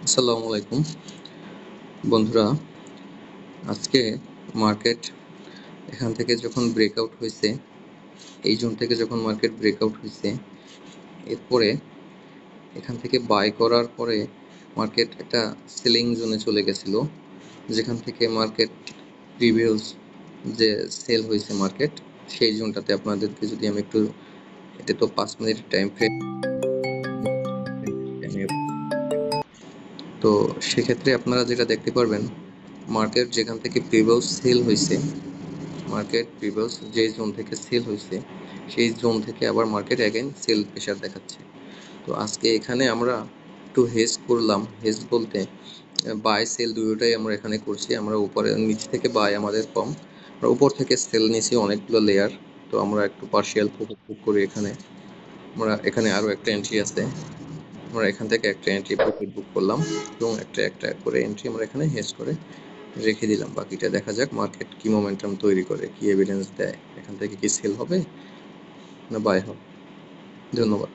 আসসালামু আলাইকুম বন্ধুরা। আজকে মার্কেট এখান থেকে যখন ব্রেকআউট হয়েছে, এই জোন থেকে যখন মার্কেট ব্রেকআউট হয়েছে, এরপরে এখান থেকে বাই করার পরে মার্কেট একটা সেলিং জোনে চলে গেছিল, যেখান থেকে মার্কেট প্রিভিয়াস যে সেল হয়েছে মার্কেট, সেই জোনটাতে আপনাদেরকে যদি আমি একটু, এটা তো 5 মিনিট টাইম ফ্রেম, তো সেক্ষেত্রে আপনারা যেটা দেখতে পারবেন, মার্কেট যেখান থেকে প্রিভিয়াস সেল হয়েছে, মার্কেট প্রিভিয়াস যে জোন থেকে সেল হয়েছে সেই জোন থেকে আবার মার্কেট অ্যাগেন সেল প্রেশার দেখাচ্ছে। তো আজকে এখানে আমরা একটু হেজ করলাম। হেজ বলতে বাই সেল দুটোটাই আমরা এখানে করছি। আমরা উপরে নিচ থেকে বাই আমাদের কম, আমরা উপর থেকে সেল নিয়েছি অনেকগুলো লেয়ার। তো আমরা একটু পার্শিয়াল প্রফিট বুক করি এখানে। আমরা এখানে আরও একটা এন্ট্রি আছে, আমরা এখান থেকে একটা এন্ট্রি প্রফিট বুক করলাম এবং একটা একটা করে এন্ট্রি আমরা এখানে হেজ করে রেখে দিলাম। বাকিটা দেখা যাক মার্কেট কি মোমেন্টাম তৈরি করে, কি এভিডেন্স দেয়, এখান থেকে কি সেল হবে না বাই হবে। ধন্যবাদ।